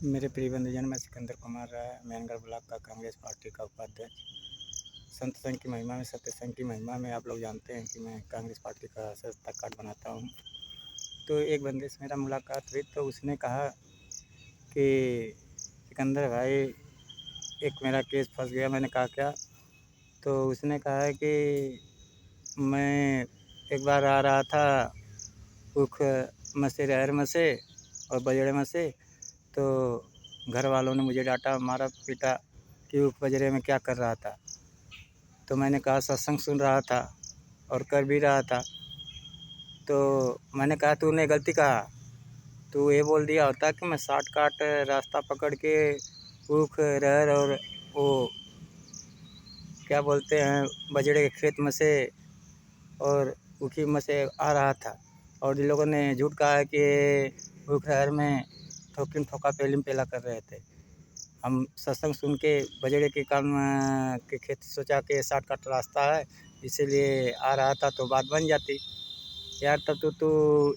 मेरे प्रिय बंधुजन, मैं सिकंदर कुमार राय, मैनगढ़ ब्लॉक का कांग्रेस पार्टी का उपाध्यक्ष। संत संघ की महिमा में, सत्य संघ की महिमा में आप लोग जानते हैं कि मैं कांग्रेस पार्टी का सदस्यता कार्ड बनाता हूँ। तो एक बंदे से मेरा मुलाकात हुई तो उसने कहा कि सिकंदर भाई, एक मेरा केस फंस गया। मैंने कहा क्या? तो उसने कहा है कि मैं एक बार आ रहा था उख में से, रहर में से और बजड़े में से, तो घर वालों ने मुझे डांटा, मारा, पीटा कि उख बजरे में क्या कर रहा था। तो मैंने कहा सत्संग सुन रहा था और कर भी रहा था। तो मैंने कहा तूने गलती कहा, तू ये बोल दिया होता कि मैं शॉर्टकट रास्ता पकड़ के ऊख, रहर और वो क्या बोलते हैं बजड़े के खेत में से और ऊखी में से आ रहा था। और जिन लोगों ने झूठ कहा है कि ऊख रहर में ठोकिन ठोका पेलिम पेला कर रहे थे। हम सत्संग सुन के बजड़े के काम के खेत सोचा कि शॉर्टकट रास्ता है, इसीलिए आ रहा था, तो बात बन जाती। यार तब तो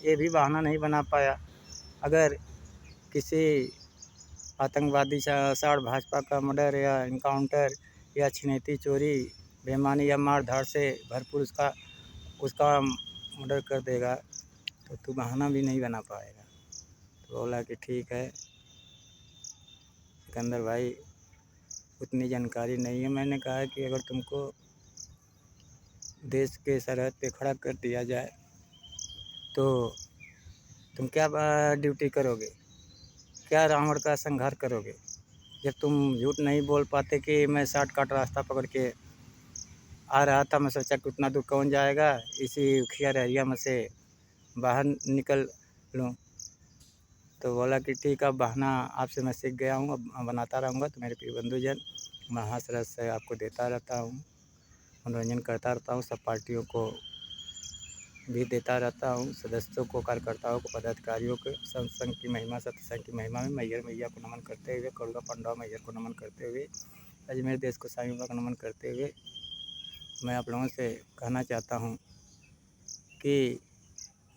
ये भी बहाना नहीं बना पाया। अगर किसी आतंकवादी साड़ भाजपा का मर्डर या इनकाउंटर या छिनैती, चोरी, बेईमानी या मार धाड़ से भरपूर उसका उसका मर्डर कर देगा तो तू बहाना भी नहीं बना पाएगा। तो बोला कि ठीक है सिकंदर भाई, उतनी जानकारी नहीं है। मैंने कहा कि अगर तुमको देश के सरहद पे खड़ा कर दिया जाए तो तुम क्या ड्यूटी करोगे, क्या रावण का संहार करोगे? जब तुम झूठ नहीं बोल पाते कि मैं शॉर्टकट रास्ता पकड़ के आ रहा था, मैं सोचा कि उतना दूर कौन जाएगा, इसी उखिया रहरिया में से बाहर निकल लूँ। तो बोला कि ठीक है, बहाना आपसे मैं सीख गया हूँ, अब बनाता रहूँगा। तो मेरे प्रिय बंधुजन, मैं हास्य रस आपको देता रहता हूँ, मनोरंजन करता रहता हूँ, सब पार्टियों को भी देता रहता हूँ, सदस्यों को, कार्यकर्ताओं को, पदाधिकारियों को। संत संघ की महिमा, सत्य संघ की महिमा में मैयर मैया को नमन करते हुए, कड़ुआ पंडवा मैयर को नमन करते हुए, अजमेर देश को साईं बाबा को नमन करते हुए मैं आप लोगों से कहना चाहता हूँ कि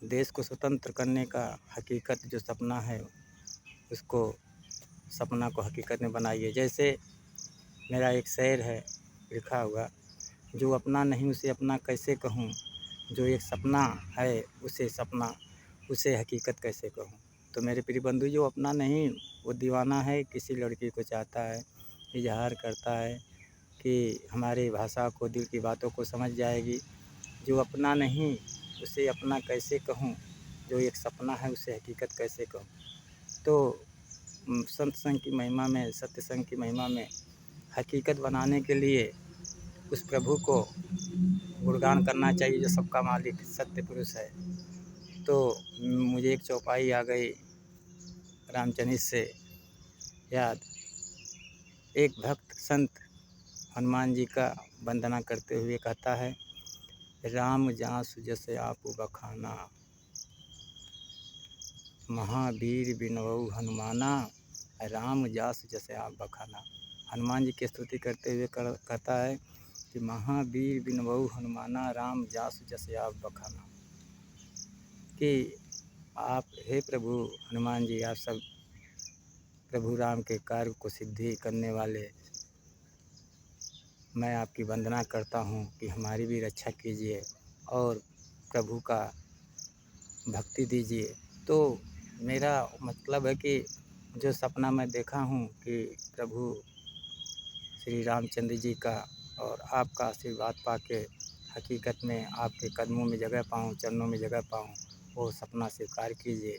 देश को स्वतंत्र करने का हकीकत जो सपना है, उसको सपना को हकीकत में बनाइए। जैसे मेरा एक शेर है लिखा हुआ, जो अपना नहीं उसे अपना कैसे कहूँ, जो एक सपना है उसे सपना, उसे हकीकत कैसे कहूँ। तो मेरे प्रिय बंधु, जो अपना नहीं वो दीवाना है, किसी लड़की को चाहता है, इजहार करता है कि हमारी भाषा को, दिल की बातों को समझ जाएगी। जो अपना नहीं उसे अपना कैसे कहूँ, जो एक सपना है उसे हकीकत कैसे कहूँ। तो संत संघ की महिमा में, सत्य संघ की महिमा में हकीकत बनाने के लिए उस प्रभु को गुणगान करना चाहिए जो सबका मालिक सत्य पुरुष है। तो मुझे एक चौपाई आ गई रामचरित से याद। एक भक्त संत हनुमान जी का वंदना करते हुए कहता है, राम जासु जस आपु बखाना, महावीर बिनवउ हनुमाना, राम जासु जस आप बखाना। हनुमान जी की स्तुति करते हुए कहता है कि महावीर बिनवउ हनुमाना, राम जासु जस आप बखाना। कि आप, हे प्रभु हनुमान जी, आप सब प्रभु राम के कार्य को सिद्धि करने वाले, मैं आपकी वंदना करता हूँ कि हमारी भी रक्षा कीजिए और प्रभु का भक्ति दीजिए। तो मेरा मतलब है कि जो सपना मैं देखा हूँ कि प्रभु श्री रामचंद्र जी का और आपका आशीर्वाद पाके हकीकत में आपके कदमों में जगह पाऊँ, चरणों में जगह पाऊँ, वो सपना स्वीकार कीजिए।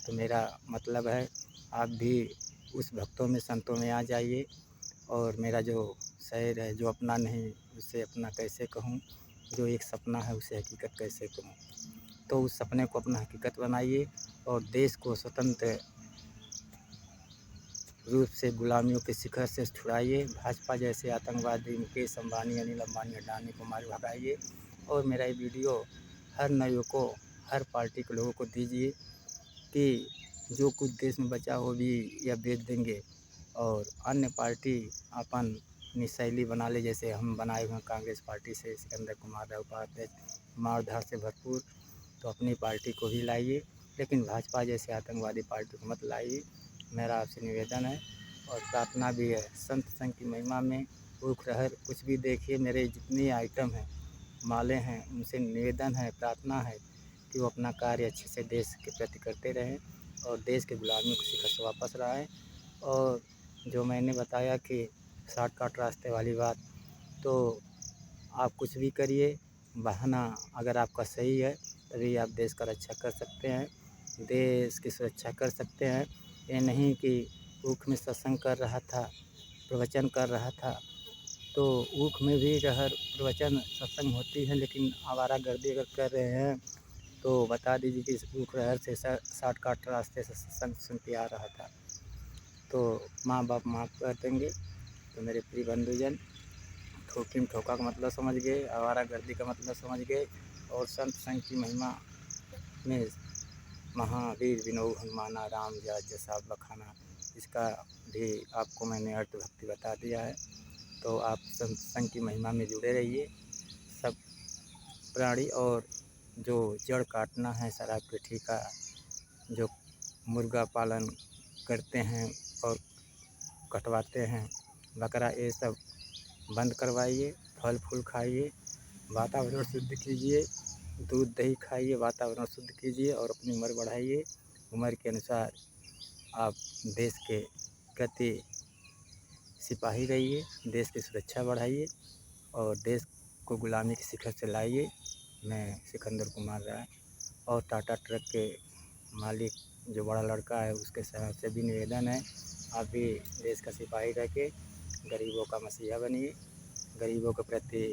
तो मेरा मतलब है आप भी उस भक्तों में, संतों में आ जाइए। और मेरा जो शेर है, जो अपना नहीं उसे अपना कैसे कहूँ, जो एक सपना है उसे हकीकत कैसे कहूँ। तो उस सपने को अपना हकीकत बनाइए और देश को स्वतंत्र रूप से गुलामियों के शिखर से छुड़ाइए। भाजपा जैसे आतंकवादी मुकेश अंबानी, अनिल अंबानी, अडानी को मार भगाइए। और मेरा ये वीडियो हर नवयुवकों, हर पार्टी के लोगों को दीजिए कि जो कुछ देश में बचा हो भी या बेच देंगे और अन्य पार्टी अपन शैली बना ले, जैसे हम बनाए हुए हैं कांग्रेस पार्टी से सिकंदर कुमार राय उपाध्यक्ष, मार धाड़ से भरपूर। तो अपनी पार्टी को भी लाइए, लेकिन भाजपा जैसे आतंकवादी पार्टी को मत लाइए। मेरा आपसे निवेदन है और प्रार्थना भी है। संत संघ की महिमा में ऊख रहर कुछ भी देखिए, मेरे जितनी आइटम हैं, माले हैं, उनसे निवेदन है, प्रार्थना है कि वो अपना कार्य अच्छे से देश के प्रति करते रहें और देश के गुलामियों को शिखर से वापस लाएँ। और जो मैंने बताया कि शॉर्टकट रास्ते वाली बात, तो आप कुछ भी करिए, बहाना अगर आपका सही है तभी आप देश का रक्षा कर सकते हैं, देश की सुरक्षा कर सकते हैं। ये नहीं कि ऊख में सत्संग कर रहा था, प्रवचन कर रहा था, तो ऊख में भी रहर प्रवचन सत्संग होती है, लेकिन आवारागर्दी अगर कर रहे हैं तो बता दीजिए कि इस ऊख रहर से शॉर्टकट रास्ते से सत्संग सुन के आ रहा था। तो माँ बाप माफ़ कर देंगे। तो मेरे प्रिय बंधुजन, ठोकिम ठोका का मतलब समझ गए, आवारागर्दी का मतलब समझ गए और संत संघ की महिमा में महावीर विनोद हनुमाना राम जय जैसा बखाना, इसका भी आपको मैंने अर्थ भक्ति बता दिया है। तो आप संत संघ की महिमा में जुड़े रहिए। सब प्राणी और जो जड़ काटना है, शराब के ठेका, जो मुर्गा पालन करते हैं और कटवाते हैं बकरा, ये सब बंद करवाइए। फल फूल खाइए, वातावरण शुद्ध कीजिए, दूध दही खाइए, वातावरण शुद्ध कीजिए और अपनी उम्र बढ़ाइए। उम्र के अनुसार आप देश के प्रति सिपाही रहिए, देश की सुरक्षा बढ़ाइए और देश को गुलामी के शिखर से लाइए। मैं सिकंदर कुमार राय और टाटा ट्रक के मालिक जो बड़ा लड़का है उसके से भी निवेदन है, आप भी देश का सिपाही रह के गरीबों का मसीहा बनिए, गरीबों के प्रति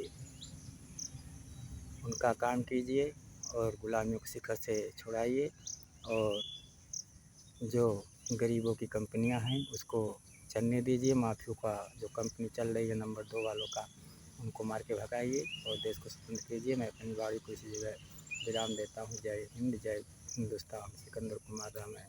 उनका काम कीजिए और गुलामियों के शिखर से छुड़ाइए। और जो गरीबों की कंपनियां हैं उसको चलने दीजिए, माफियों का जो कंपनी चल रही है नंबर 2 वालों का, उनको मार के भगाइए और देश को स्वतंत्र कीजिए। मैं अपनी वाणी को इसी जगह विराम देता हूँ। जय हिंद, जय हिंदुस्तान। सिकंदर कुमार राय।